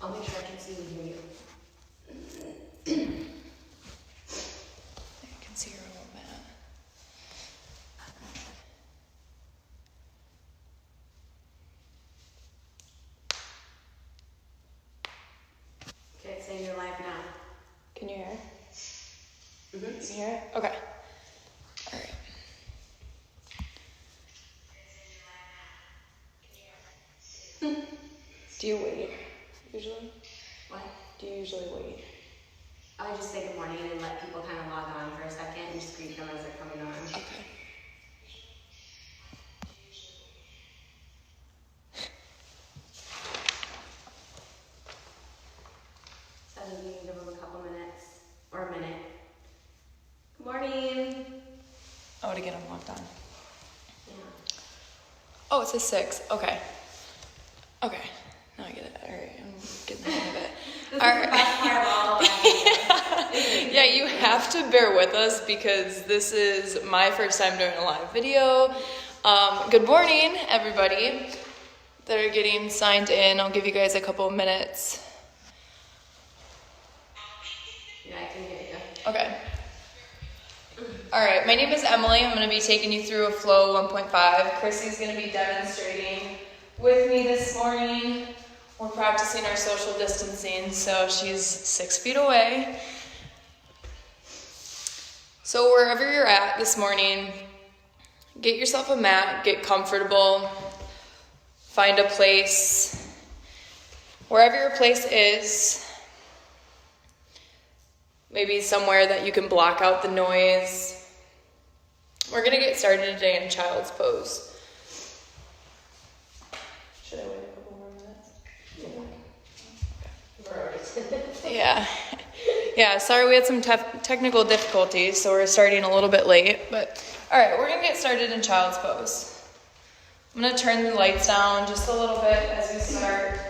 I'll make sure I can see and hear you. I can see your little mat. Okay, it's saying you're live now. Can you hear it? Mm-hmm. You can hear it? Okay. All right. Do you wait, usually? What? Do you usually wait? I just say good morning and let people kind of log on for a second and just greet them as they're coming on. Okay. So you can give them a couple minutes, or a minute. Good morning. Oh, to get them locked on. Yeah. Oh, it says 6. Okay. Okay. Now I get it. All right. I'm getting the hang of it. This All is the best part of all of that. Yeah, you have to bear with us because this is my first time doing a live video. Good morning, everybody that are getting signed in. I'll give you guys a couple of minutes. Yeah, I can hear you. Okay. All right, my name is Emily. I'm going to be taking you through a flow 1.5. Chrissy's going to be demonstrating with me this morning. We're practicing our social distancing, so she's 6 feet away. So wherever you're at this morning, get yourself a mat, get comfortable, find a place. Wherever your place is, maybe somewhere that you can block out the noise. We're going to get started today in child's pose. Should I wait a couple more minutes? Yeah. Yeah, sorry we had some technical difficulties, so we're starting a little bit late. But all right, we're going to get started in child's pose. I'm going to turn the lights down just a little bit as we start.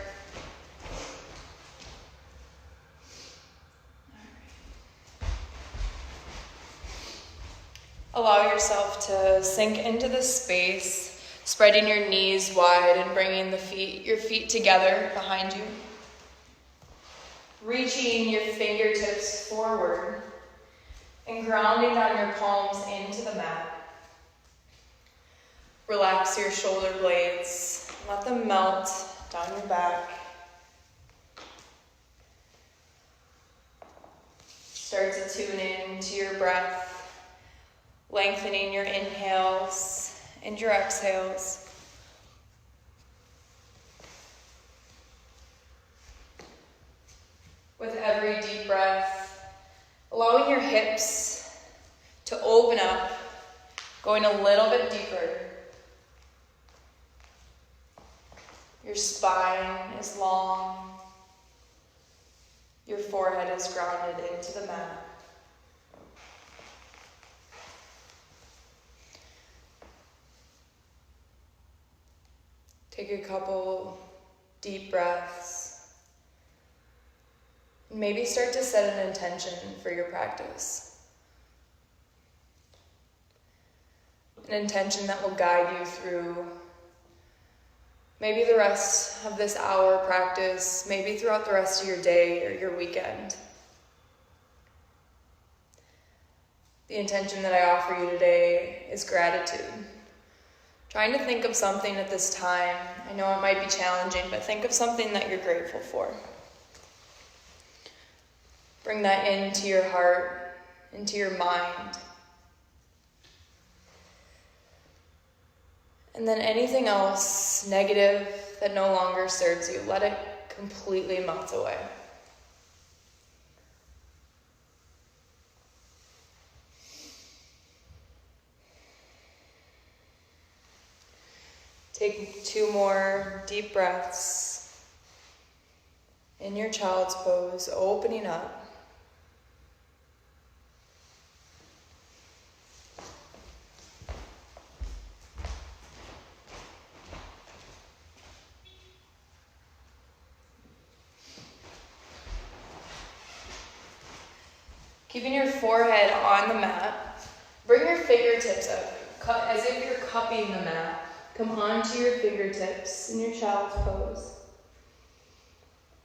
Allow yourself to sink into this space, spreading your knees wide and bringing your feet together behind you. Reaching your fingertips forward and grounding down your palms into the mat. Relax your shoulder blades. Let them melt down your back. Start to tune in to your breath. Lengthening your inhales and your exhales. With every deep breath, allowing your hips to open up, going a little bit deeper. Your spine is long. Your forehead is grounded into the mat. Take a couple deep breaths. Maybe start to set an intention for your practice. An intention that will guide you through maybe the rest of this hour practice, maybe throughout the rest of your day or your weekend. The intention that I offer you today is gratitude. Trying to think of something at this time. I know it might be challenging, but think of something that you're grateful for. Bring that into your heart, into your mind. And then anything else negative that no longer serves you, let it completely melt away. Take 2 more deep breaths in your child's pose, opening up. Keeping your forehead on the mat, bring your fingertips up, as if you're cupping the mat. Come onto your fingertips in your child's pose.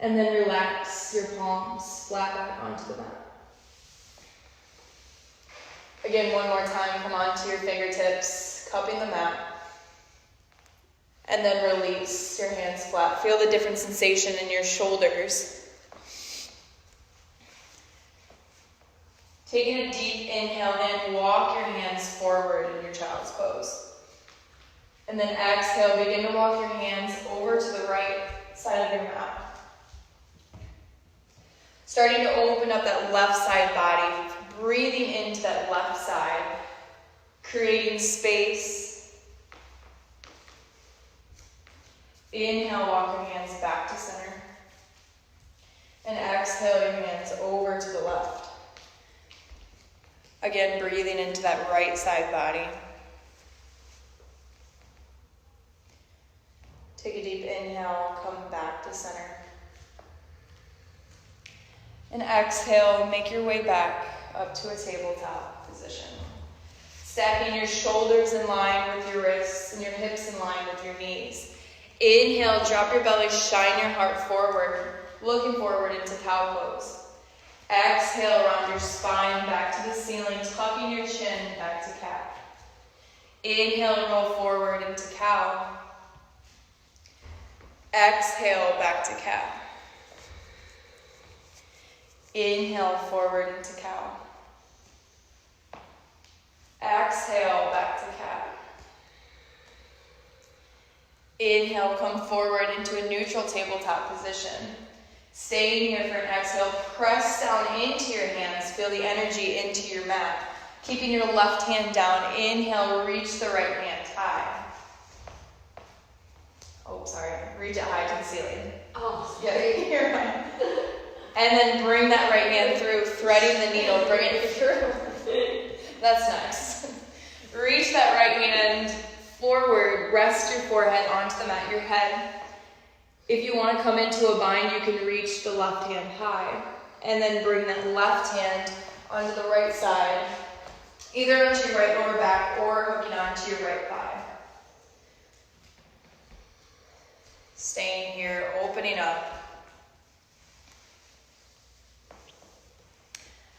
And then relax your palms flat back onto the mat. Again, one more time, come onto your fingertips, cupping the mat. And then release your hands flat. Feel the different sensation in your shoulders. Taking a deep inhale in, walk your hands forward in your child's pose. And then exhale, begin to walk your hands over to the right side of your mat. Starting to open up that left side body, breathing into that left side, creating space. Inhale, walk your hands back to center. And exhale your hands over to the left. Again, breathing into that right side body. Take a deep inhale, come back to center. And exhale, make your way back up to a tabletop position. Stacking your shoulders in line with your wrists and your hips in line with your knees. Inhale, drop your belly, shine your heart forward, looking forward into cow pose. Exhale, round your spine back to the ceiling, tucking your chin back to cat. Inhale, roll forward into cow. Exhale, back to cat. Inhale, forward into cow. Exhale, back to cat. Inhale, come forward into a neutral tabletop position. Staying here for an exhale, press down into your hands, feel the energy into your mat. Keeping your left hand down, inhale, reach the right hand high. Oh, sorry, reach it high to the ceiling. Oh, Yeah, you're fine. And then bring that right hand through, threading the needle, bring it through. That's nice. Reach that right hand forward, rest your forehead onto the mat, your head. If you want to come into a bind, you can reach the left hand high. And then bring that left hand onto the right side, either onto your right lower back or hooking onto your right thigh. Staying here, opening up.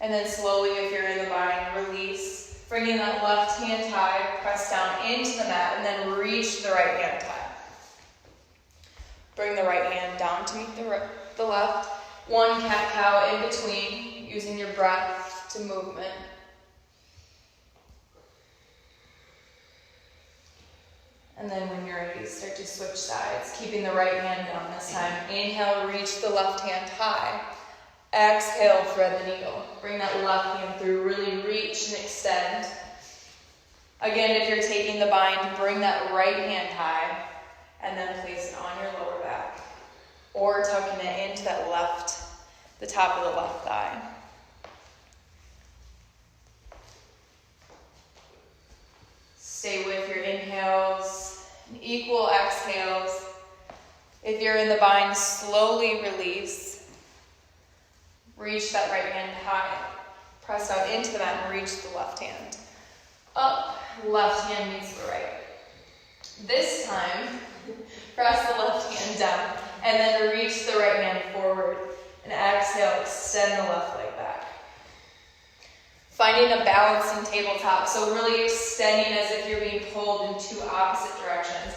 And then slowly, if you're in the bind, release. Bringing that left hand high, press down into the mat, and then reach the right hand high. Bring the right hand down to meet the left. One cat-cow in between, using your breath to movement. And then when you're ready, start to switch sides, keeping the right hand down this time. Inhale, reach the left hand high. Exhale, thread the needle. Bring that left hand through, really reach and extend. Again, if you're taking the bind, bring that right hand high and then place it on your lower back. Or tucking it into that the top of the left thigh. Stay with your inhales and equal exhales. If you're in the bind, slowly release. Reach that right hand high. Press down into the mat and reach the left hand. Up, left hand meets the right. This time, press the left hand down and then reach the right hand forward. And exhale, extend the left leg back. Finding a balance in tabletop, so really extending as if you're being pulled in two opposite directions.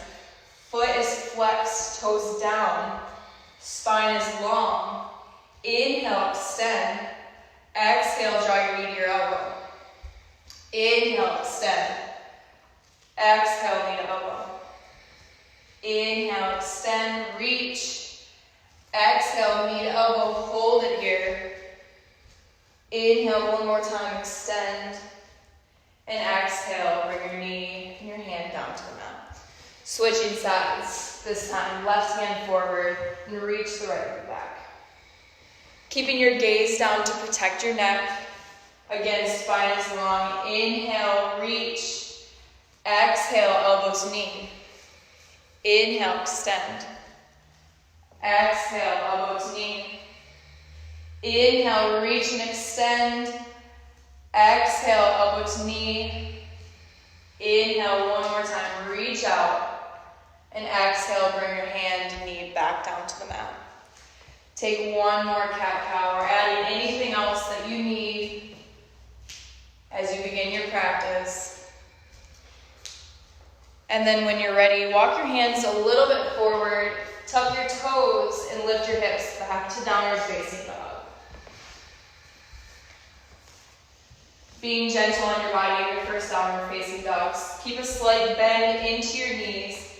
Foot is flexed, toes down, spine is long. Inhale, extend. Exhale, draw your knee to your elbow. Inhale, extend. Exhale, knee to elbow. Inhale, extend, reach. Exhale, knee to elbow, hold it here. Inhale, one more time, extend. And exhale, bring your knee and your hand down to the mat. Switching sides, this time left hand forward and reach the right leg back. Keeping your gaze down to protect your neck. Again, spine is long. Inhale, reach. Exhale, elbow to knee. Inhale, extend. Exhale, elbow to knee. Inhale, reach and extend. Exhale, elbow to knee. Inhale, one more time, reach out. And exhale, bring your hand and knee back down to the mat. Take one more cat-cow, or add in anything else that you need as you begin your practice. And then when you're ready, walk your hands a little bit forward, tuck your toes, and lift your hips back to downward facing dog. Being gentle on your body in your first downward facing dogs. Keep a slight bend into your knees.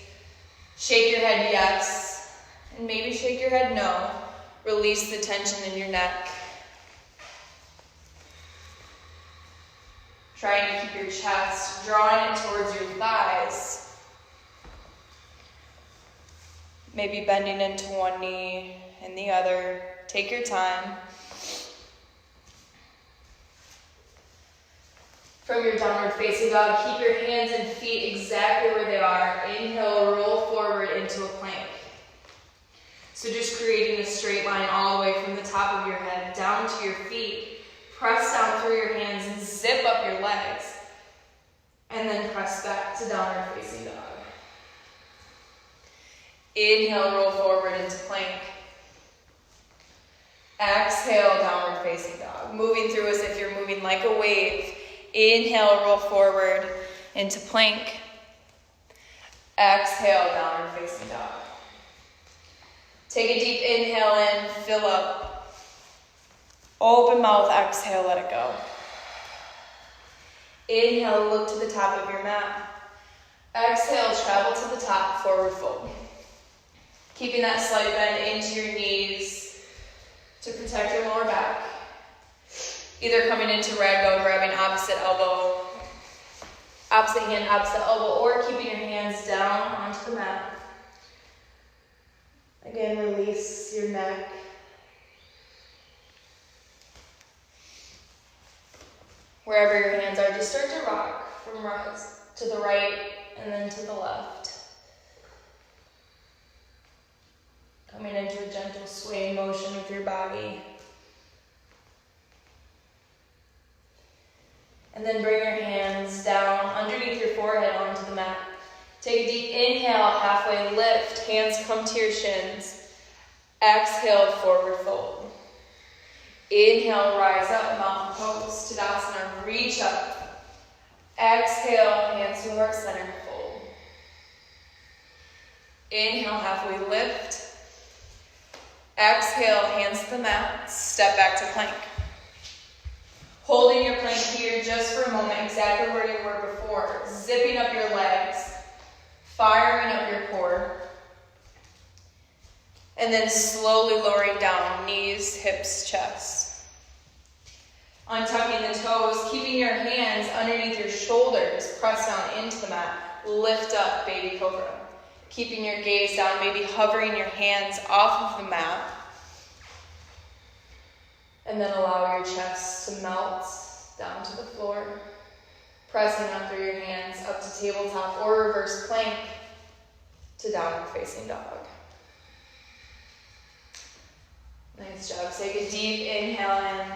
Shake your head yes, and maybe shake your head no. Release the tension in your neck. Trying to keep your chest, drawing it towards your thighs. Maybe bending into one knee and the other. Take your time. From your downward facing dog, keep your hands and feet exactly where they are. Inhale, roll forward into a plank. So just creating a straight line all the way from the top of your head down to your feet. Press down through your hands and zip up your legs. And then press back to downward facing dog. Inhale, roll forward into plank. Exhale, downward facing dog. Moving through as if you're moving like a wave. Inhale, roll forward into plank. Exhale, downward facing dog. Take a deep inhale in, fill up. Open mouth, exhale, let it go. Inhale, look to the top of your mat. Exhale, travel to the top, forward fold. Keeping that slight bend into your knees to protect your lower back. Either coming into ragdoll, grabbing opposite elbow, opposite hand, opposite elbow, or keeping your hands down onto the mat. Again, release your neck. Wherever your hands are, just start to rock from to the right and then to the left. Coming into a gentle sway motion with your body. And then bring your hands down underneath your forehead onto the mat. Take a deep inhale, halfway lift, hands come to your shins. Exhale, forward fold. Inhale, rise up, mountain pose, Tadasana, reach up. Exhale, hands to heart center, fold. Inhale, halfway lift. Exhale, hands to the mat, step back to plank. Holding your plank here just for a moment, exactly where you were before. Zipping up your legs, firing up your core. And then slowly lowering down, knees, hips, chest. Untucking the toes, keeping your hands underneath your shoulders, press down into the mat. Lift up, baby cobra. Keeping your gaze down, maybe hovering your hands off of the mat. And then allow your chest to melt down to the floor. Pressing up through your hands up to tabletop or reverse plank to downward facing dog. Nice job. Take a deep inhale in.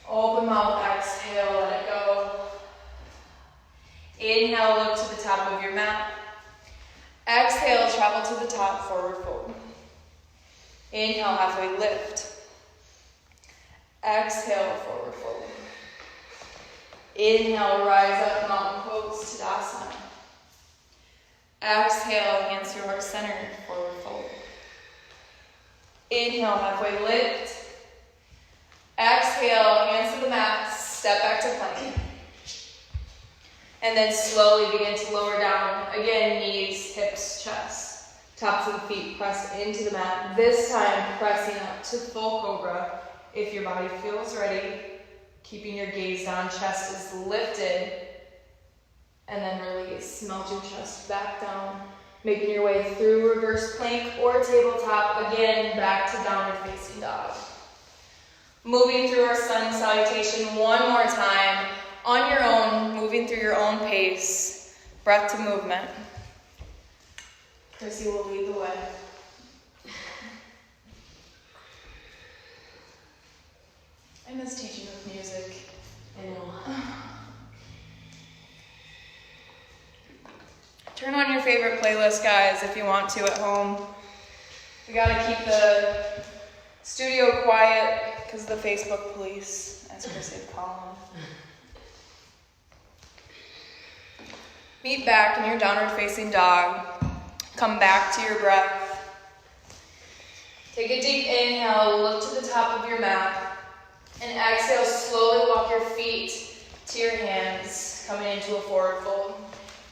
Open mouth, exhale, let it go. Inhale, look to the top of your mat. Exhale, travel to the top, forward fold. Inhale, halfway lift. Exhale, forward fold. Inhale, rise up, mountain pose, Tadasana. Exhale, hands to heart center, forward fold. Inhale, halfway lift. Exhale, hands to the mat, step back to plank. And then slowly begin to lower down. Again, knees, hips, chest. Tops of the feet pressed into the mat. This time, pressing up to full cobra. If your body feels ready, keeping your gaze down, chest is lifted. And then release, melt your chest back down. Making your way through reverse plank or tabletop. Again, back to downward facing dog. Moving through our sun salutation one more time. On your own, moving through your own pace. Breath to movement. Chrissy will lead the way. I miss teaching with music. I know. Turn on your favorite playlist, guys, if you want to at home. We gotta keep the studio quiet because the Facebook police, as Chrissy would call them. Meet back in your downward facing dog. Come back to your breath. Take a deep inhale, look to the top of your mat, and exhale, slowly walk your feet to your hands, coming into a forward fold.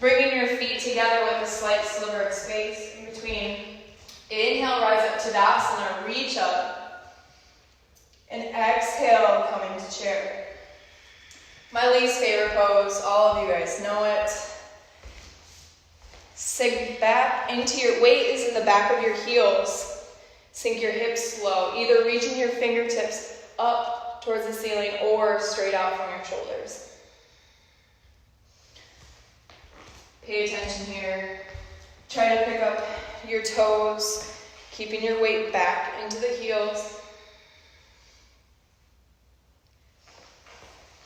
Bringing your feet together with a slight sliver of space in between. Inhale, rise up to Tadasana, reach up. And exhale, come into chair. My least favorite pose, all of you guys know it. Sink back into your weight is in the back of your heels. Sink your hips low, either reaching your fingertips up towards the ceiling or straight out from your shoulders. Pay attention here. Try to pick up your toes, keeping your weight back into the heels.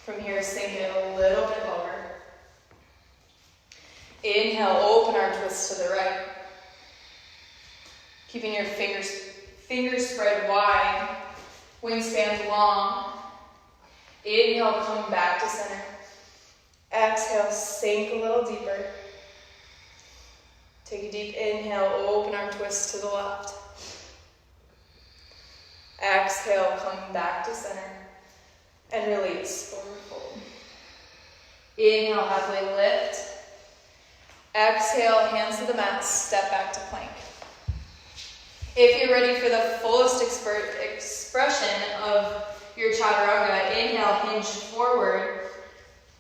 From here, sink it a little bit lower. Inhale, open arm twist to the right. Keeping your fingers spread wide, wingspan long. Inhale, come back to center. Exhale, sink a little deeper. Take a deep inhale, open arm twist to the left. Exhale, come back to center. And release, forward fold. Inhale, halfway lift. Exhale, hands to the mat, step back to plank. If you're ready for the fullest expression of your chaturanga, inhale, hinge forward.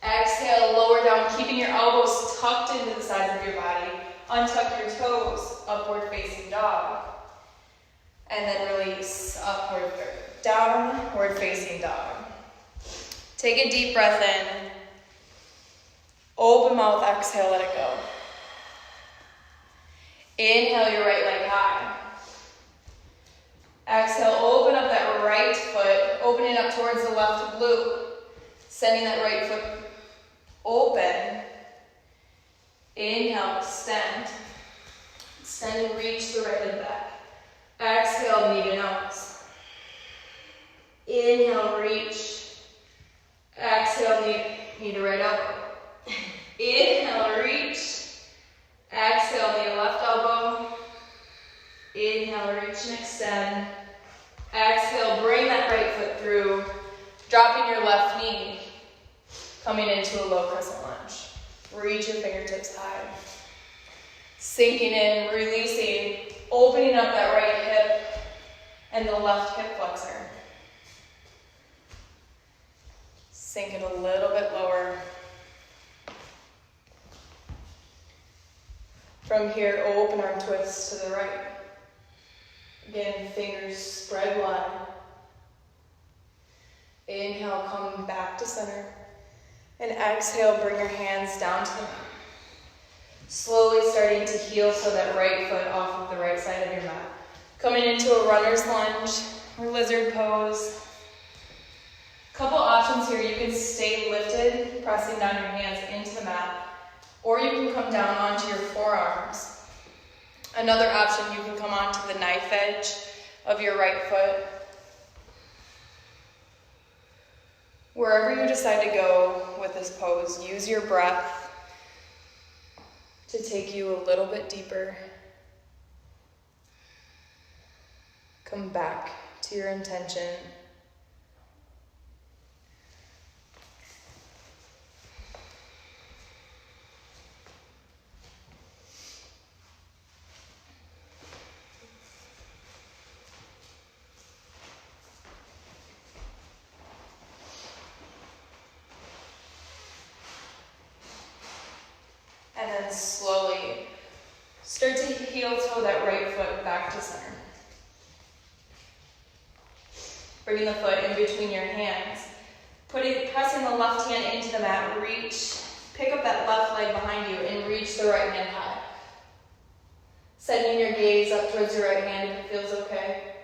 Exhale, lower down, keeping your elbows tucked into the sides of your body. Untuck your toes, upward facing dog. And then release, downward facing dog. Take a deep breath in. Open mouth, exhale, let it go. Inhale your right leg high. Exhale, open up that right foot, open it up towards the left glute. Sending that right foot open. Inhale, extend. Extend and reach the right leg back. Exhale, knee to nose. Inhale, reach. Exhale, knee to right elbow. Inhale, reach. Exhale, knee to left elbow. Inhale, reach and extend. Exhale, bring that right foot through, dropping your left knee, coming into a low crescent lunge. Reach your fingertips high. Sinking in, releasing, opening up that right hip and the left hip flexor. Sink it a little bit lower. From here, open arm twist to the right. Again, fingers spread wide. Inhale, come back to center. And exhale, bring your hands down to the mat. Slowly starting to heel so that right foot off of the right side of your mat. Coming into a runner's lunge or lizard pose. Couple options here. You can stay lifted, pressing down your hands into the mat, or you can come down onto your forearms. Another option, you can come onto the knife edge of your right foot. Wherever you decide to go with this pose, use your breath to take you a little bit deeper. Come back to your intention. And then slowly start to heel toe that right foot back to center. Bringing the foot in between your hands. Pressing the left hand into the mat, reach. Pick up that left leg behind you and reach the right hand high. Sending your gaze up towards your right hand if it feels okay.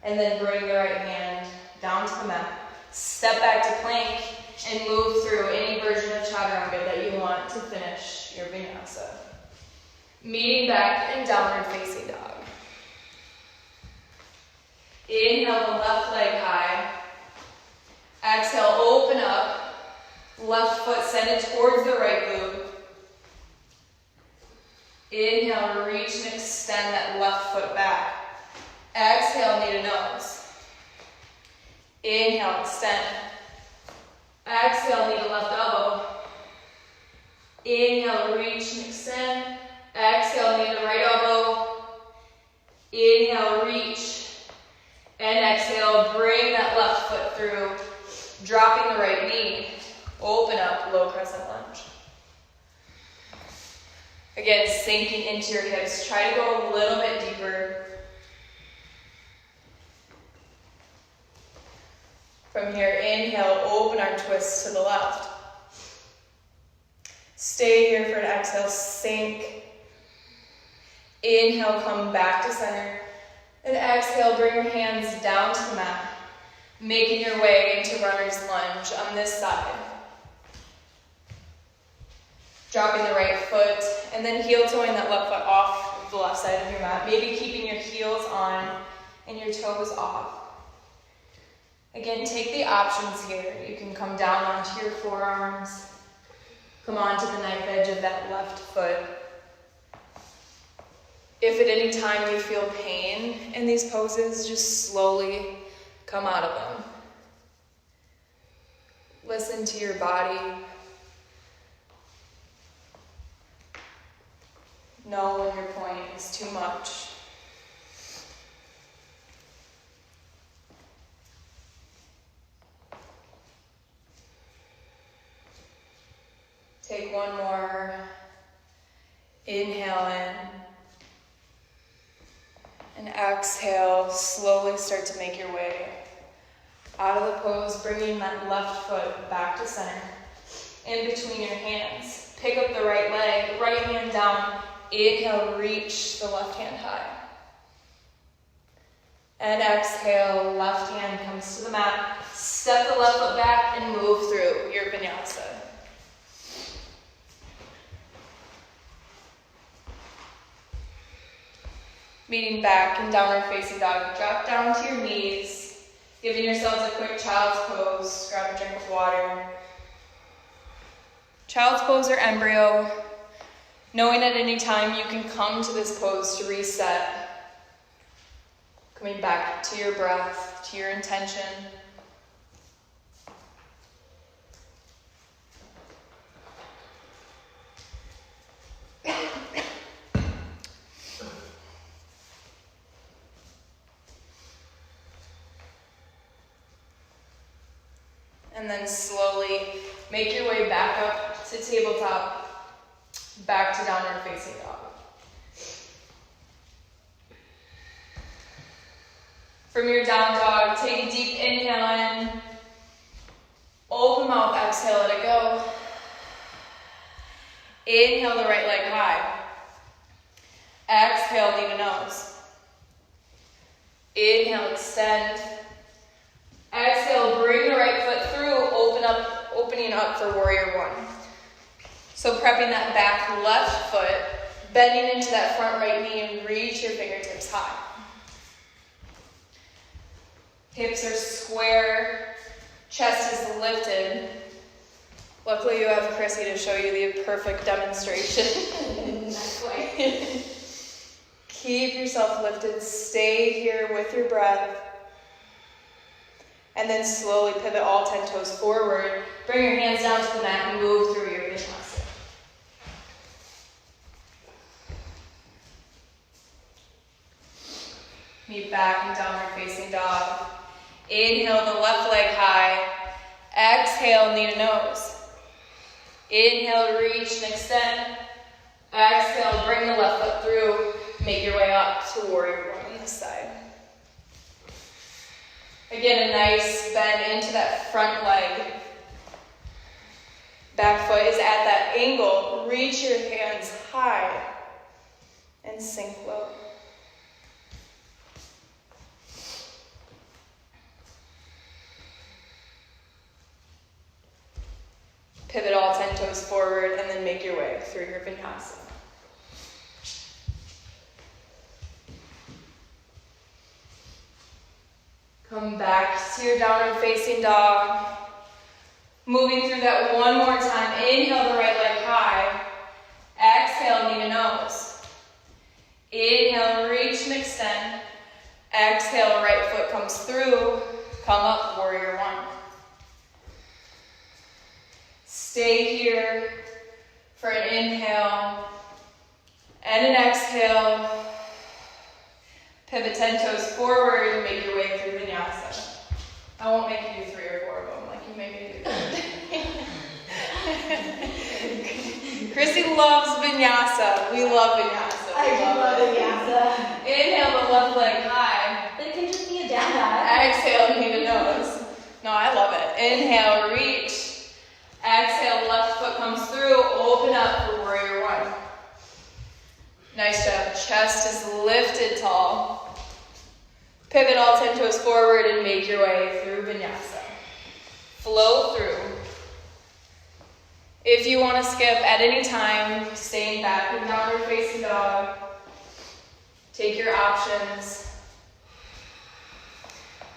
And then bring the right hand down to the mat. Step back to plank and move through any version of chaturanga that you want to finish your vinyasa. Meeting back in downward facing dog. Inhale the left leg high. Exhale, open up. Left foot send it towards the right glute. Inhale, reach and extend that left foot back. Exhale, knee to nose. Inhale, extend. Exhale, knee to left elbow. Inhale, reach and extend. Exhale, knee to right elbow. Inhale, reach. And exhale, bring that left foot through. Dropping the right knee. Open up, low crescent lunge. Again, sinking into your hips. Try to go a little bit deeper. From here, inhale, open arm twist to the left. Stay here for an exhale, sink. Inhale, come back to center. And exhale, bring your hands down to the mat. Making your way into runner's lunge on this side. Dropping the right foot, and then heel toeing that left foot off the left side of your mat. Maybe keeping your heels on and your toes off. Again, take the options here. You can come down onto your forearms. Come onto the knife edge of that left foot. If at any time you feel pain in these poses, just slowly come out of them. Listen to your body. Know when your point is too much. Take one more. Inhale in. And exhale, slowly start to make your way out of the pose, bringing that left foot back to center. In between your hands. Pick up the right leg, right hand down. Inhale, reach the left hand high. And exhale, left hand comes to the mat. Step the left foot back and move through your vinyasa. Meeting back in downward facing dog. Drop down to your knees. Giving yourselves a quick child's pose. Grab a drink of water. Child's pose or embryo. Knowing at any time you can come to this pose to reset. Coming back to your breath, to your intention. And then slowly make your way back up to tabletop. Back to downward facing dog. From your down dog, take a deep inhale in. Open mouth, exhale, let it go. Inhale the right leg high. Exhale, knee to nose. Inhale, extend. Exhale, bring the right foot through, opening up for warrior one. So prepping that back left foot, bending into that front right knee and reach your fingertips high. Hips are square, chest is lifted. Luckily you have Chrissy to show you the perfect demonstration. Not quite. Keep yourself lifted, stay here with your breath. And then slowly pivot all 10 toes forward. Bring your hands down to the mat and move through your vinyasa. Meet back in downward facing dog. Inhale the left leg high. Exhale, knee to nose. Inhale, reach and extend. Exhale, bring the left foot through. Make your way up to warrior one on this side. Again, a nice bend into that front leg. Back foot is at that angle. Reach your hands high and sink low. Pivot all 10 toes forward and then make your way through your vinyasa. Come back to your downward facing dog. Moving through that one more time. Inhale the right leg high. Exhale, knee to nose. Inhale, reach and extend. Exhale, right foot comes through. Come up, warrior one. Stay here for an inhale and an exhale. Pivot 10 toes forward and make your way through vinyasa. I won't make you do 3 or 4 of them like you made me do. Chrissy loves vinyasa. We love vinyasa. I do love vinyasa. Inhale the left leg high. But it can just be a down dog. Exhale, knee to nose. No, I love it. Inhale, reach. Exhale, left foot comes through. Open up for warrior one. Nice job. Chest is lifted tall. Pivot all 10 toes forward and make your way through vinyasa. Flow through. If you want to skip at any time, staying back in downward facing dog. Take your options.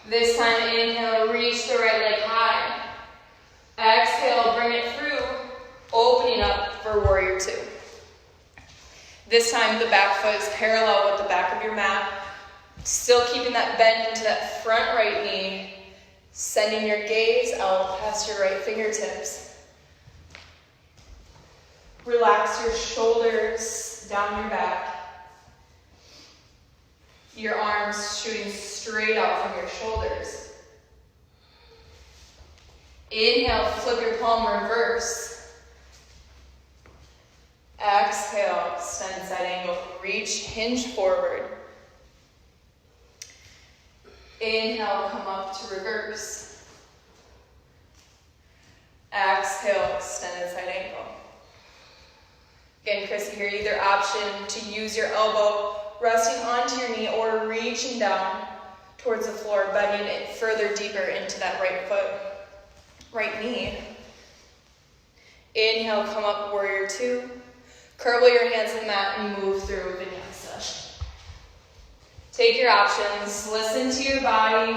This time, inhale, reach the right leg high. Exhale, bring it through, opening up for warrior two. This time, the back foot is parallel with the back of your mat. Still keeping that bend into that front right knee. Sending your gaze out past your right fingertips. Relax your shoulders down your back. Your arms shooting straight out from your shoulders. Inhale, flip your palm, reverse. Exhale, extend side angle, reach, hinge forward. Inhale, come up to reverse. Exhale, extended side angle. Again, Chrissy, here, either option to use your elbow resting onto your knee or reaching down towards the floor, bending it further deeper into that right foot, right knee. Inhale, come up, warrior two. Curl your hands to the mat and move through vinyasa. Take your options, listen to your body.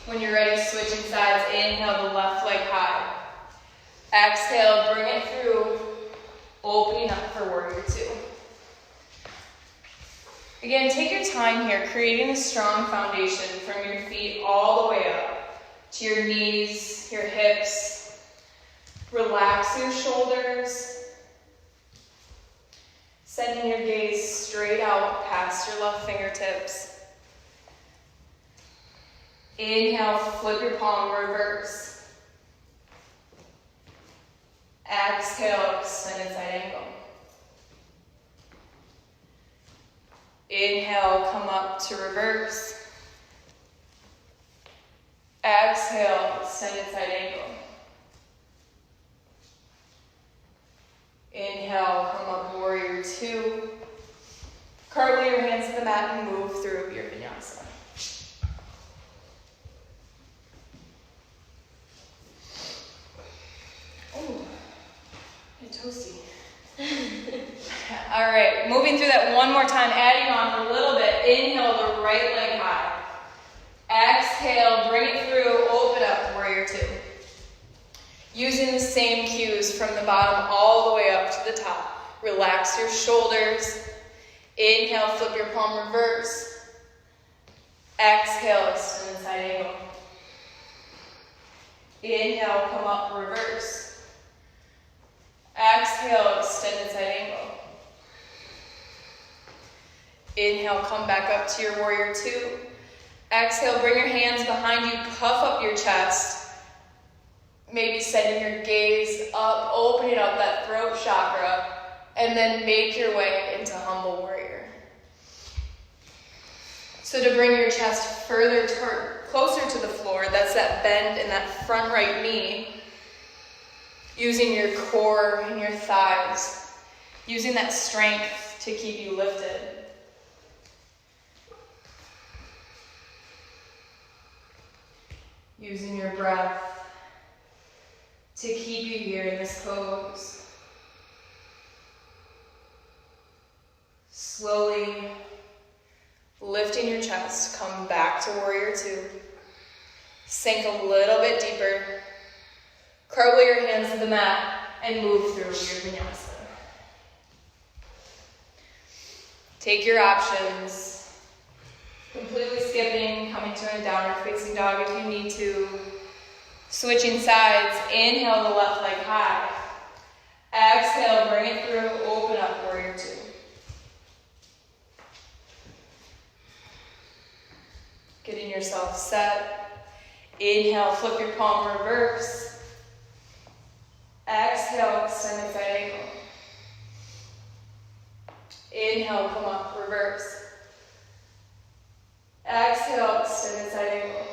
When you're ready, switching sides, inhale the left leg high. Exhale, bring it through, opening up for warrior two. Again, take your time here, creating a strong foundation from your feet all the way up to your knees, your hips. Relax your shoulders. Sending your gaze straight out past your left fingertips. Inhale, flip your palm, reverse. Exhale, extended side angle. Inhale, come up to reverse. Exhale, extended side angle. Inhale, come up, warrior two. Curl your hands to the mat and move through your vinyasa. Oh, get toasty. All right, moving through that one more time, adding on a little bit. Inhale the right leg high. Exhale, bring it through, open up, warrior two. Using the same cues from the bottom all the way up to the top. Relax your shoulders. Inhale, flip your palm, reverse. Exhale, extend the side angle. Inhale, come up, reverse. Exhale, extended side angle. Inhale, come back up to your warrior two. Exhale, bring your hands behind you, puff up your chest. Maybe sending your gaze up, opening up that throat chakra, and then make your way into humble warrior. So to bring your chest further, closer to the floor, that's that bend in that front right knee, using your core and your thighs, using that strength to keep you lifted. Using your breath to keep you here in this pose. Slowly lifting your chest, come back to warrior two. Sink a little bit deeper. Cartwheel your hands to the mat and move through your vinyasa. Take your options. Completely skipping, coming to a downward facing dog if you need to. Switching sides, inhale the left leg high. Exhale, bring it through, open up, warrior two. Getting yourself set. Inhale, flip your palm, reverse. Exhale, extend the side ankle. Inhale, come up, reverse. Exhale, extend the side ankle.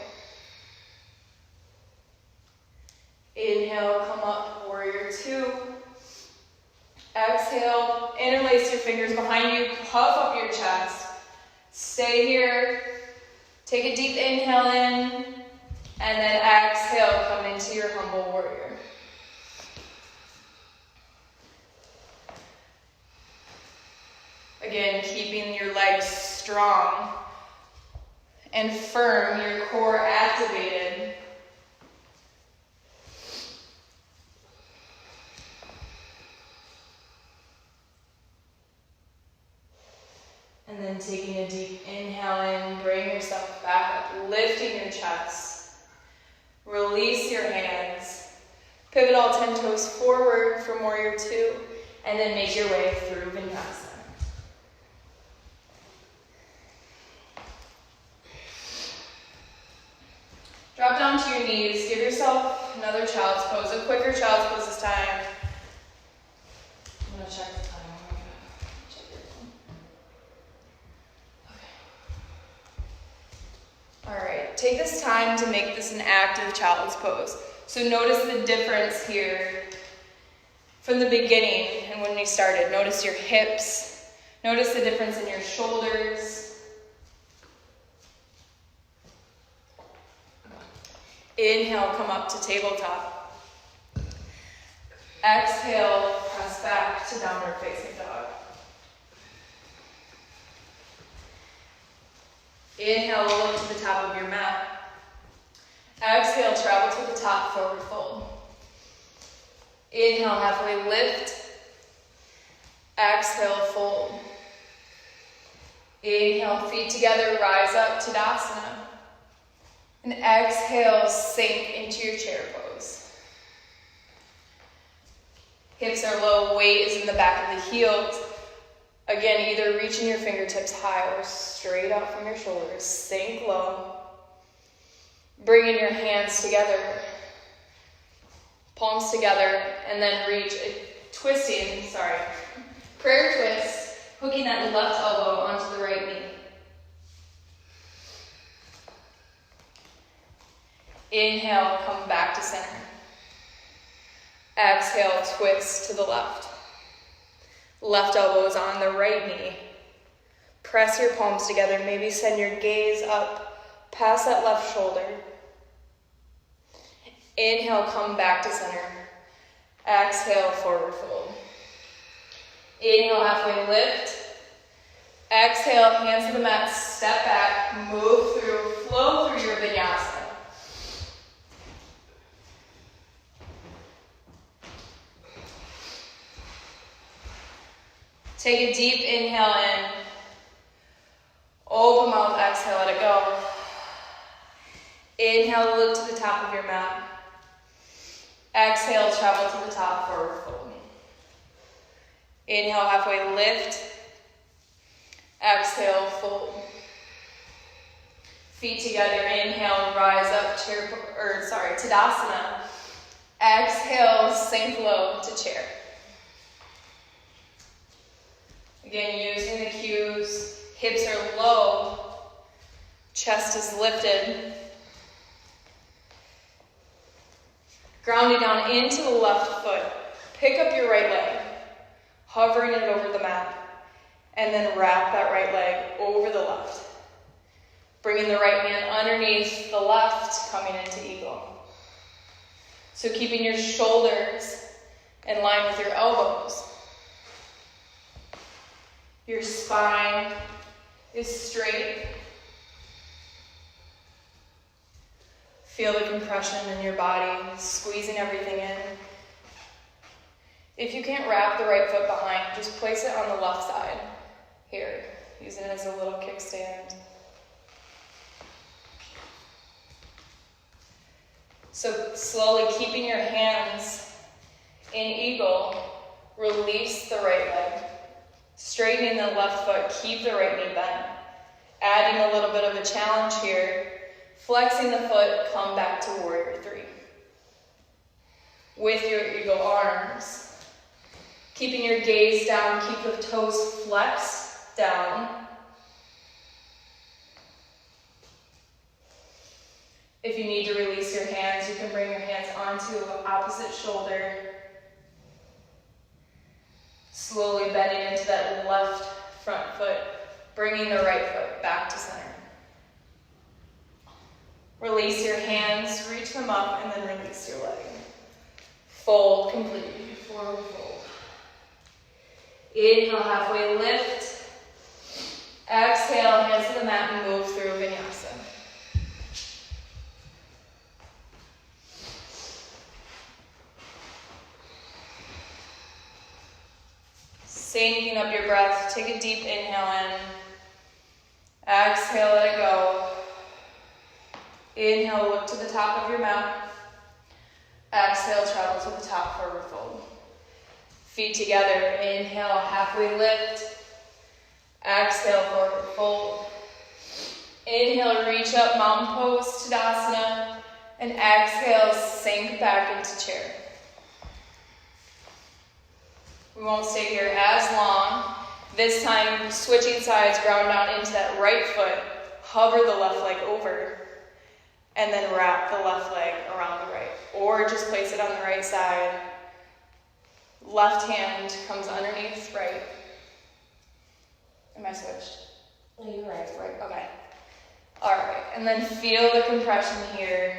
Inhale, come up, warrior two. Exhale, interlace your fingers behind you, puff up your chest. Stay here. Take a deep inhale in, and then exhale, come into your humble warrior. Again, keeping your legs strong and firm, your core activated. And then taking a deep inhale in, bring yourself back up, lifting your chest. Release your hands. Pivot all 10 toes forward from warrior two, and then make your way through vinyasa. Drop down to your knees. Give yourself another child's pose, a quicker child's pose this time. I'm going to check the time. Alright, take this time to make this an active child's pose. So notice the difference here from the beginning and when we started. Notice your hips. Notice the difference in your shoulders. Inhale, come up to tabletop. Exhale, press back to downward facing dog. Inhale, look to the top of your mat. Exhale, travel to the top, forward fold. Inhale, halfway lift. Exhale, fold. Inhale, feet together, rise up, Tadasana. And exhale, sink into your chair pose. Hips are low, weight is in the back of the heels. Again, either reaching your fingertips high or straight out from your shoulders. Sink low. Bringing your hands together. Palms together, and then reach, prayer twist, hooking that left elbow onto the right knee. Inhale, come back to center. Exhale, twist to the left. Left elbow is on the right knee. Press your palms together. Maybe send your gaze up past that left shoulder. Inhale, come back to center. Exhale, forward fold. Inhale, halfway lift. Exhale, hands to the mat, step back, move through, flow through your vinyasa. Take a deep inhale in. Open mouth, exhale, let it go. Inhale, look to the top of your mat. Exhale, travel to the top, forward fold. Inhale, halfway lift. Exhale, fold. Feet together, inhale, rise up, Tadasana. Exhale, sink low to chair. Again, using the cues, hips are low, chest is lifted. Grounding down into the left foot. Pick up your right leg, hovering it over the mat, and then wrap that right leg over the left. Bringing the right hand underneath the left, coming into eagle. So keeping your shoulders in line with your elbows. Your spine is straight. Feel the compression in your body, squeezing everything in. If you can't wrap the right foot behind, just place it on the left side. Here, use it as a little kickstand. So slowly keeping your hands in eagle, release the right leg. Straightening the left foot, keep the right knee bent. Adding a little bit of a challenge here. Flexing the foot, come back to warrior three. With your eagle arms, keeping your gaze down, keep the toes flexed down. If you need to release your hands, you can bring your hands onto opposite shoulder. Slowly bending into that left front foot, bringing the right foot back to center. Release your hands, reach them up, and then release your leg. Fold completely, forward fold. Inhale, halfway lift. Exhale, hands to the mat and move through vinyasa. Syncing up your breath, take a deep inhale in. Exhale, let it go. Inhale, look to the top of your mat. Exhale, travel to the top, forward fold. Feet together, inhale, halfway lift. Exhale, forward fold. Inhale, reach up, mountain pose, Tadasana. And exhale, sink back into chair. We won't stay here as long. This time, switching sides, ground down into that right foot. Hover the left leg over. And then wrap the left leg around the right. Or just place it on the right side. Left hand comes underneath right. Am I switched? No, you're right. Right, okay. Alright, and then feel the compression here.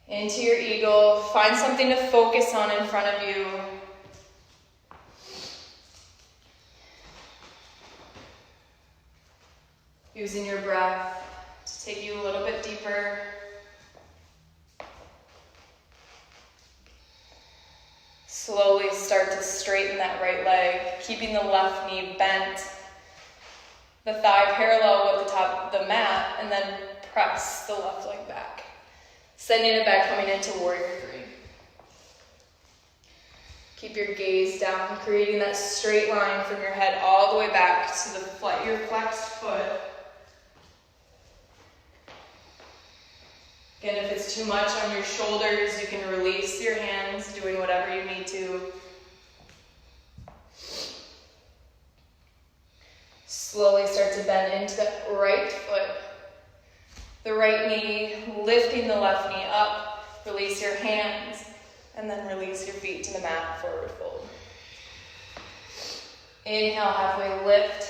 Into your eagle. Find something to focus on in front of you. Using your breath to take you a little bit deeper. Slowly start to straighten that right leg, keeping the left knee bent. The thigh parallel with the top of the mat, and then press the left leg back. Sending it back, coming into warrior three. Keep your gaze down, creating that straight line from your head all the way back to your flexed foot. Again, if it's too much on your shoulders, you can release your hands, doing whatever you need to. Slowly start to bend into that right foot. The right knee, lifting the left knee up. Release your hands, and then release your feet to the mat, forward fold. Inhale, halfway lift.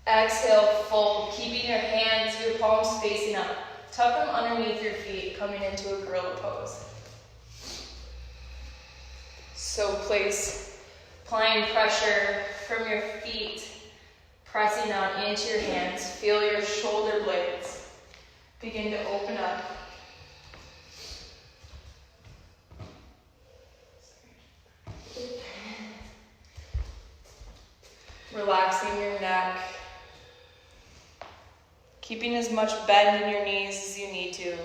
Exhale, fold, keeping your hands, your palms facing up. Tuck them underneath your feet, coming into a gorilla pose. So applying pressure from your feet, pressing down into your hands. Feel your shoulder blades begin to open up. Relaxing your neck. Keeping as much bend in your knees as you need to.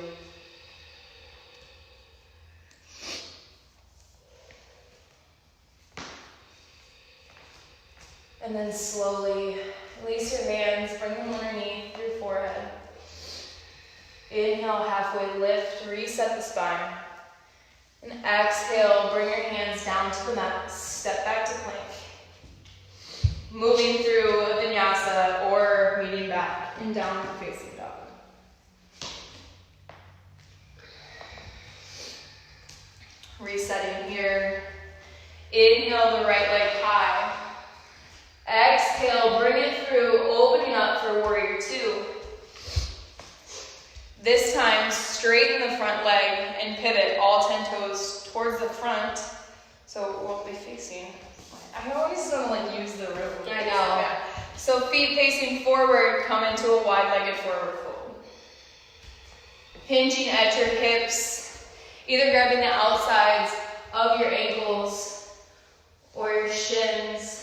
And then slowly release your hands, bring them underneath your forehead. Inhale, halfway lift, reset the spine. And exhale, bring your hands down to the mat, step back to plank. Moving through a vinyasa or meeting back in downward facing dog. Resetting here. Inhale the right leg high. Exhale, bring it through, opening up for warrior two. This time, straighten the front leg and pivot all 10 toes towards the front, so it won't be facing my I always don't like use the room. I know. Yeah. So feet facing forward, come into a wide-legged forward fold. Hinging at your hips, either grabbing the outsides of your ankles or your shins.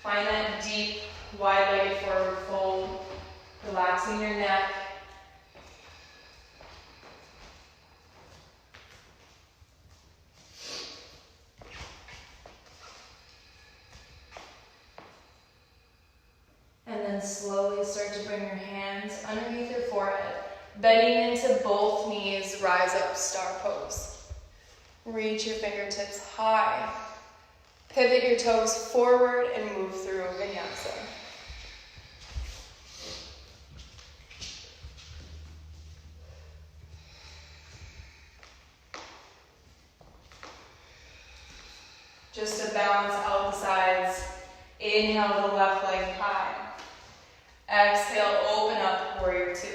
Find that deep, wide-legged forward fold, relaxing your neck. And then slowly start to bring your hands underneath your forehead. Bending into both knees, rise up, star pose. Reach your fingertips high. Pivot your toes forward and move through vinyasa. Just to balance out the sides, inhale the left leg high. Exhale, open up, warrior two.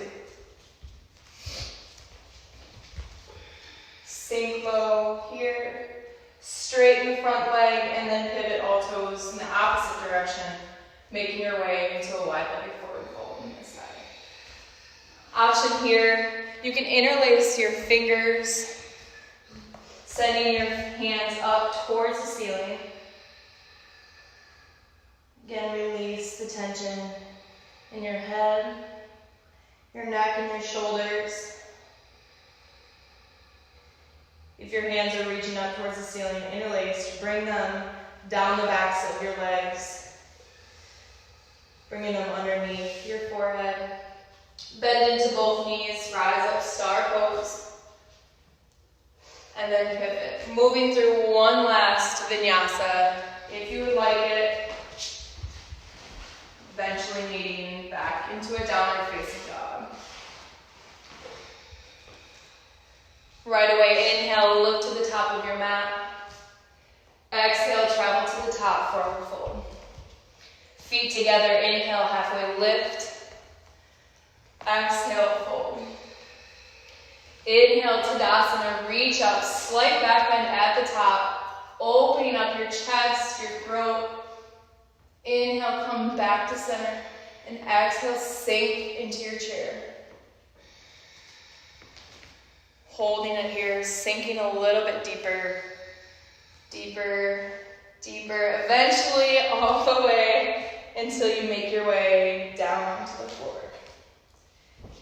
Sink low here. Straighten front leg and then pivot all toes in the opposite direction, making your way into a wide-legged forward fold on this side. Option here, you can interlace your fingers, sending your hands up towards the ceiling. Again, release the tension in your head, your neck, and your shoulders. If your hands are reaching up towards the ceiling, interlaced, bring them down the backs of your legs, bringing them underneath your forehead. Bend into both knees, rise up, star pose, and then pivot. Moving through one last vinyasa, if you would like it, eventually meeting back into a downward facing dog. Right away, inhale, look to the top of your mat. Exhale, travel to the top, forward fold. Feet together, inhale, halfway lift. Exhale, fold. Inhale, Tadasana, reach up, slight back bend at the top, opening up your chest, your throat. Inhale, come back to center, and exhale, sink into your chair. Holding it here, sinking a little bit deeper, deeper, deeper, eventually all the way until you make your way down to the floor.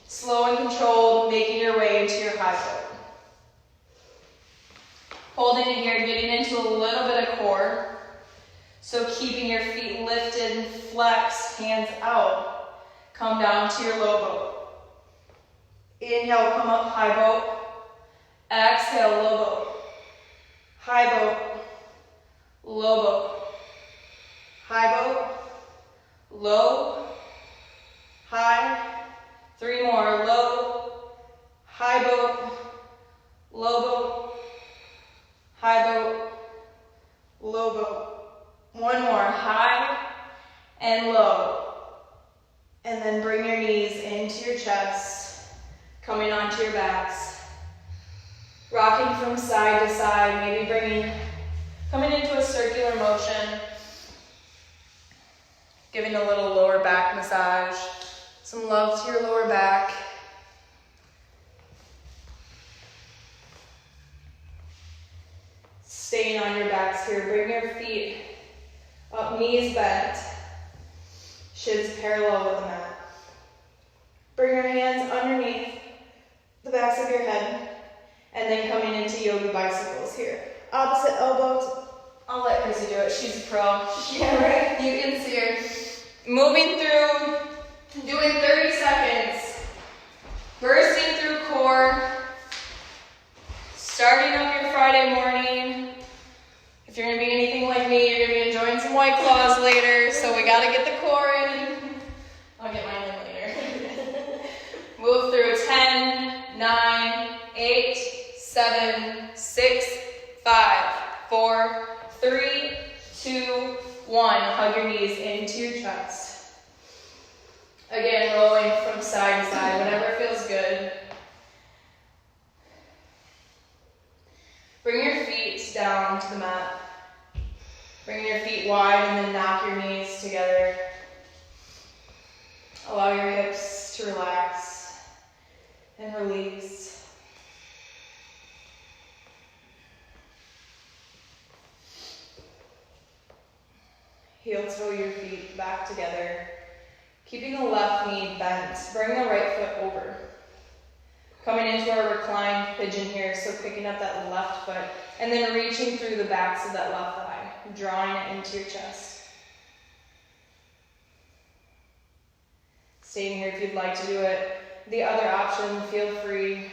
Slow and controlled, making your way into your high foot. Holding it here, getting into a little bit of core. So keeping your feet lifted and flexed, hands out. Come down to your low boat. Inhale, come up, high boat. Exhale, low boat. High boat. Low boat. High boat. Low. High. 3 more. Low. High boat. Low boat. High boat. Low boat. 1 more. High and low. And then bring your knees into your chest, coming onto your backs. Rocking from side to side, maybe coming into a circular motion. Giving a little lower back massage. Some love to your lower back. Staying on your backs here. Bring your feet up, knees bent. Shins parallel with the mat. Bring your hands underneath the backs of your head. And then coming into yogi bicycles here. Opposite elbows. I'll let Chrissy do it. She's a pro. Yeah, right? You can see her. Moving through, doing 30 seconds. Bursting through core. Starting up your Friday morning. If you're going to be anything like me, you're going to be enjoying some White Claws later. So we got to get the core in. I'll get mine in later. Move through 10, 9, 8, 7, 6, 5, 4, 3, 2, 1. Hug your knees into your chest. Again, rolling from side to side, whatever feels good. Bring your feet down down to the mat. Bring your feet wide and then knock your knees together. Allow your hips to relax and release. Heel toe your feet back together. Keeping the left knee bent, bring the right foot over. Coming into our reclined pigeon here, so picking up that left foot and then reaching through the backs of that left thigh, drawing it into your chest. Staying here if you'd like to do it. The other option, feel free.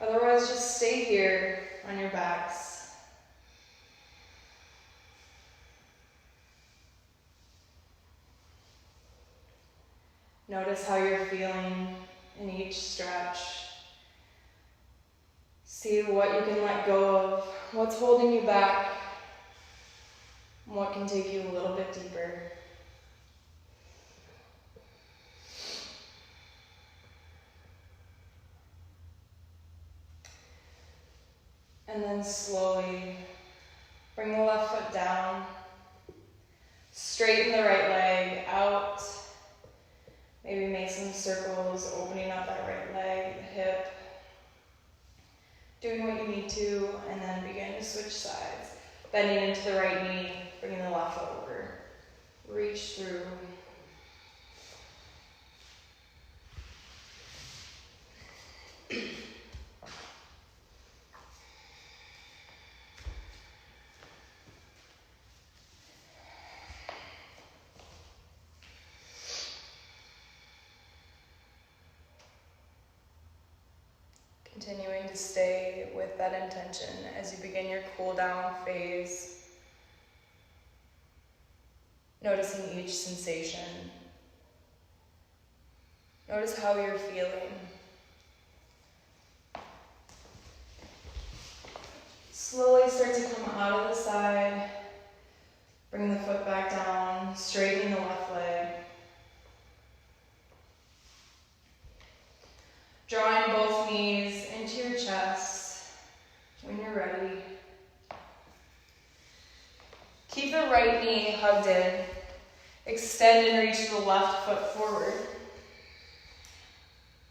Otherwise, just stay here on your backs. Notice how you're feeling in each stretch. See what you can let go of, what's holding you back, and what can take you a little bit deeper. And then slowly bring the left foot down, straighten the right leg out. Maybe make some circles, opening up that right leg, the hip. Doing what you need to, and then begin to switch sides. Bending into the right knee, bringing the left foot over. Reach through. Continuing to stay with that intention as you begin your cool down phase. Noticing each sensation. Notice how you're feeling. Slowly start to come out of the side. Bring the foot back down, straighten the left leg. Drawing both knees into your chest when you're ready. Keep the right knee hugged in. Extend and reach the left foot forward.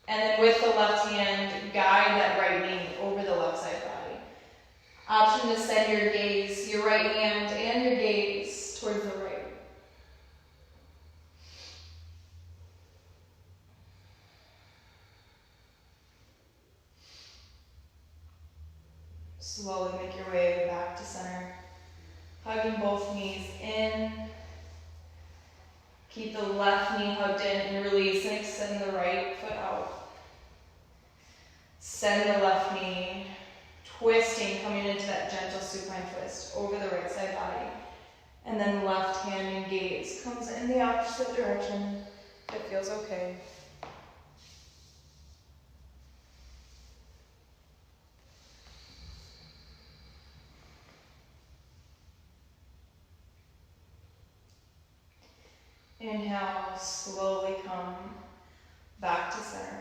And then with the left hand, guide that right knee over the left side body. Option to send your gaze, your right hand and your gaze towards the right. Slowly make your way back to center. Hugging both knees in. Keep the left knee hugged in and release and extend the right foot out. Send the left knee, twisting, coming into that gentle supine twist over the right side body. And then left hand and gaze comes in the opposite direction. It feels okay. Inhale, slowly come back to center.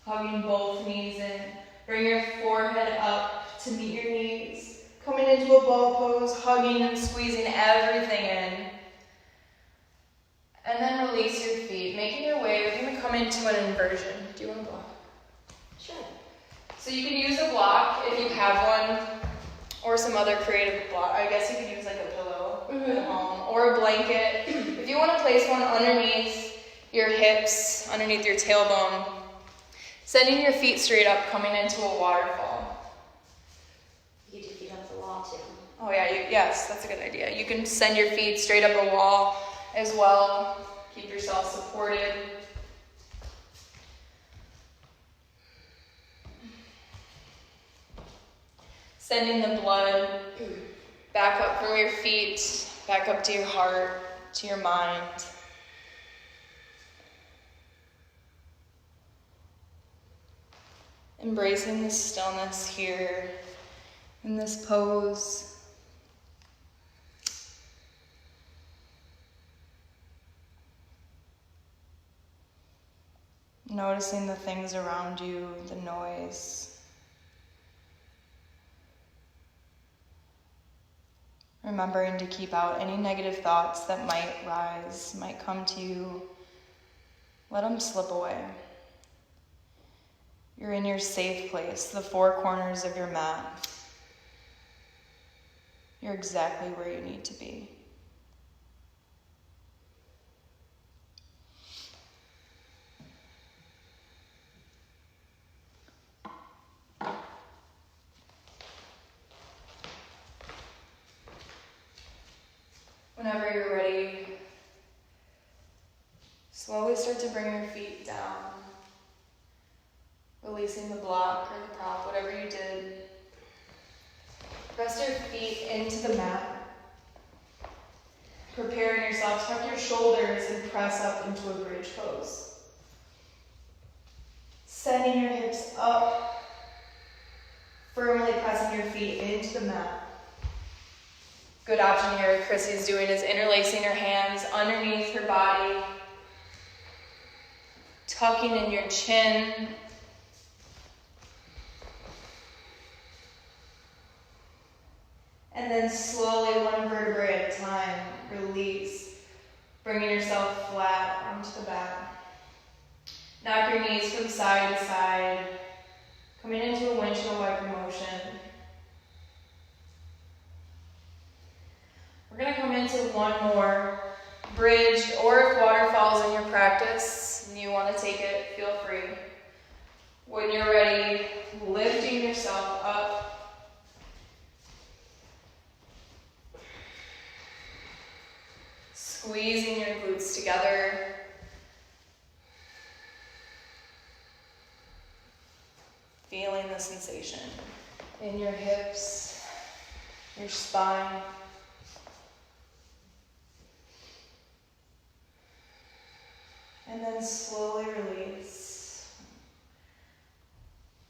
Hugging both knees in. Bring your forehead up to meet your knees. Coming into a ball pose, hugging and squeezing everything in. And then release your feet. Making your way, we're going to come into an inversion. Do you want a block? Sure. So you can use a block if you have one, or some other creative block. I guess you could use like a pillow at home, or a blanket. If you want to place one underneath your hips, underneath your tailbone, sending your feet straight up, coming into a waterfall. You get your feet up the wall too. Oh yeah, yes, that's a good idea. You can send your feet straight up a wall as well. Keep yourself supported. Sending the blood back up from your feet, back up to your heart, to your mind. Embracing the stillness here in this pose. Noticing the things around you, the noise. remembering to keep out any negative thoughts that might rise, might come to you. Let them slip away. You're in your safe place, the four corners of your mat. You're exactly where you need to be. Whenever you're ready, slowly start to bring your feet down, releasing the block or the prop, whatever you did. Press your feet into the mat, preparing yourself, tuck your shoulders and press up into a bridge pose. Sending your hips up, firmly pressing your feet into the mat. Good option here, Chrissy's doing is interlacing her hands underneath her body, tucking in your chin. And then slowly, one vertebrae at a time, release, bringing yourself flat onto the back. Knock your knees from side to side, coming into a windshield wiper motion. We're going to come into one more bridge, or if water falls in your practice and you want to take it, feel free. When you're ready, lifting yourself up. Squeezing your glutes together. Feeling the sensation in your hips, your spine. And then slowly release.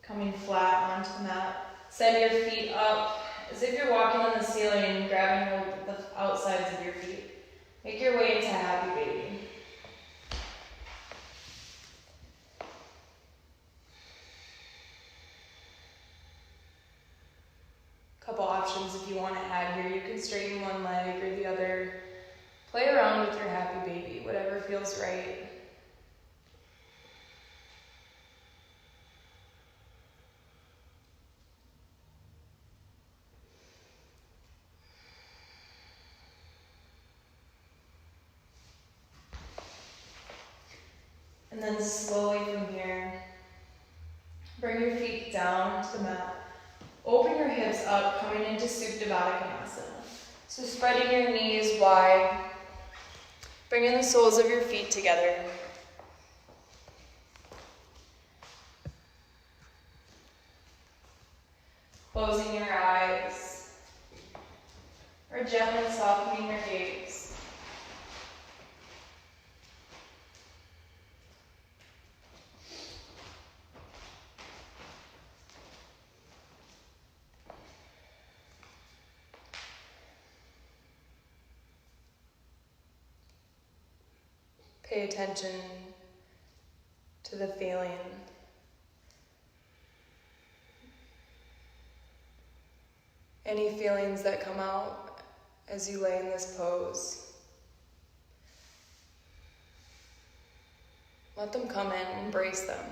Coming flat onto the mat. Send your feet up as if you're walking on the ceiling and grabbing hold of the outsides of your feet. Make your way into happy baby. Couple options if you want to add here. You can straighten one leg or the other. Play around with your happy baby, whatever feels right. And then slowly from here, bring your feet down to the mat. Open your hips up, coming into Supta Konasana. So spreading your knees wide, bringing the soles of your feet together. Closing your eyes, or gently softening your gaze. Pay attention to the feeling. Any feelings that come out as you lay in this pose. Let them come in, embrace them.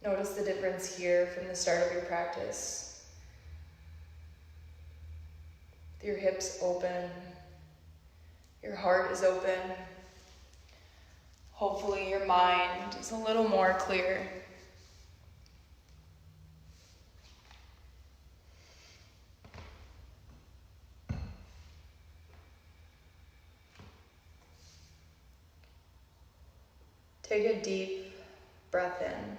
Notice the difference here from the start of your practice. Your hips open, your heart is open. Hopefully your mind is a little more clear. Take a deep breath in.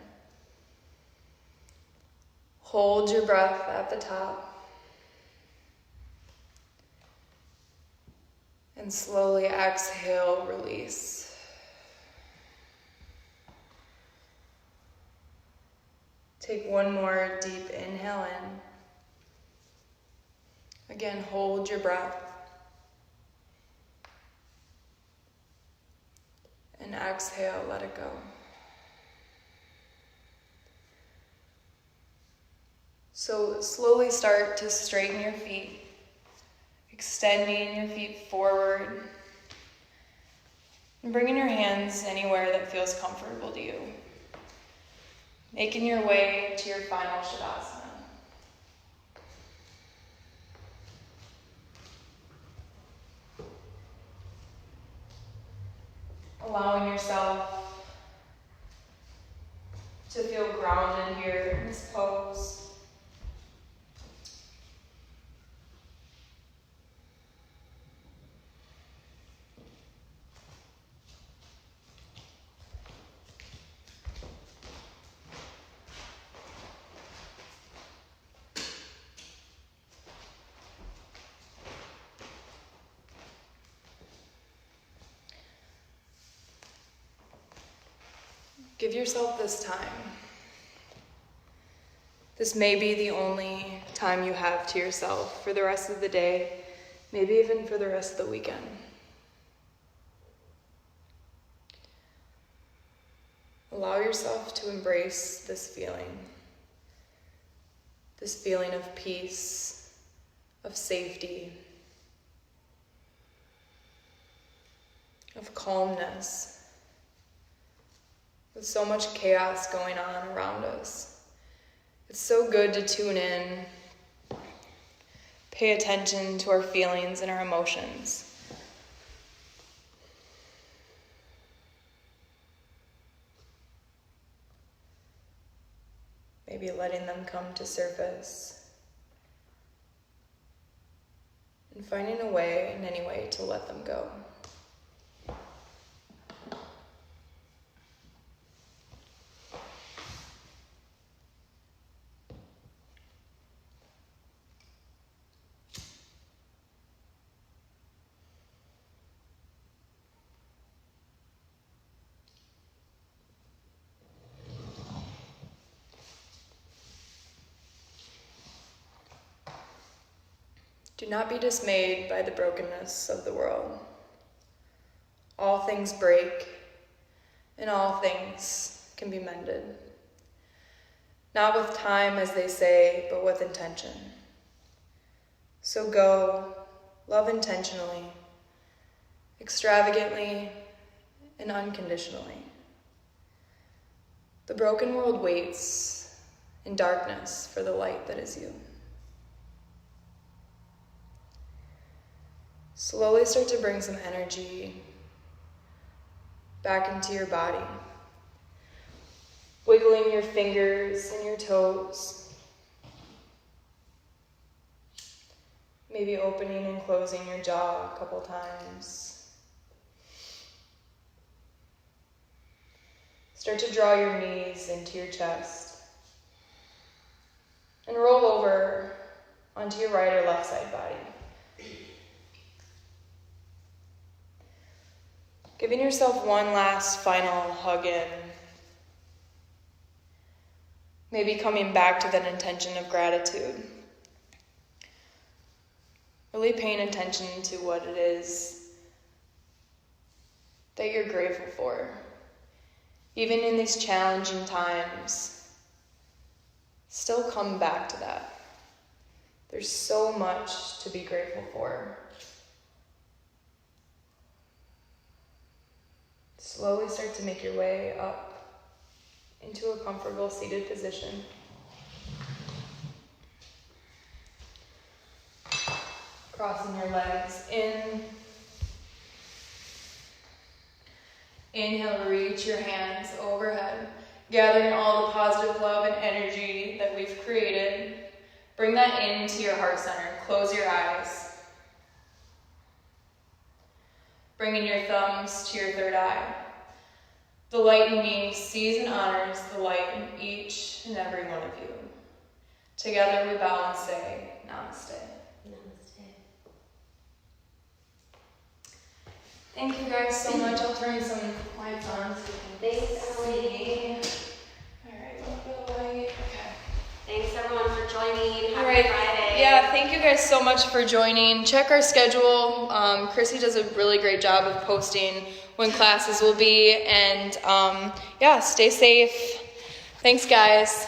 Hold your breath at the top. And slowly exhale, release. Take one more deep inhale in. Again, hold your breath. And exhale, let it go. So slowly start to straighten your feet, extending your feet forward, and bringing your hands anywhere that feels comfortable to you. Making your way to your final Shavasana. Allowing yourself to feel grounded here in this pose. Give yourself this time. This may be the only time you have to yourself for the rest of the day, maybe even for the rest of the weekend. Allow yourself to embrace this feeling of peace, of safety, of calmness. With so much chaos going on around us, it's so good to tune in, pay attention to our feelings and our emotions. Maybe letting them come to surface and finding a way in any way to let them go. Do not be dismayed by the brokenness of the world. All things break, and all things can be mended. Not with time, as they say, but with intention. So go, love intentionally, extravagantly, and unconditionally. The broken world waits in darkness for the light that is you. Slowly start to bring some energy back into your body. Wiggling your fingers and your toes. Maybe opening and closing your jaw a couple times. Start to draw your knees into your chest. And roll over onto your right or left side body. Giving yourself one last final hug in. Maybe coming back to that intention of gratitude. Really paying attention to what it is that you're grateful for. Even in these challenging times, still come back to that. There's so much to be grateful for. Slowly start to make your way up into a comfortable seated position. Crossing your legs in. Inhale, reach your hands overhead, gathering all the positive love and energy that we've created. Bring that into your heart center. Close your eyes. Bringing your thumbs to your third eye. The light in me sees and honors the light in each and every one of you. Together we bow and say, Namaste. Namaste. Thank you guys so much. I'll turn some lights on so you can Thanks, Emily. Alright, we'll go light. Okay. Thanks everyone for joining. Happy Alright. Friday. Yeah, thank you guys so much for joining. Check our schedule. Chrissy does a really great job of posting when classes will be. And yeah, stay safe. Thanks, guys.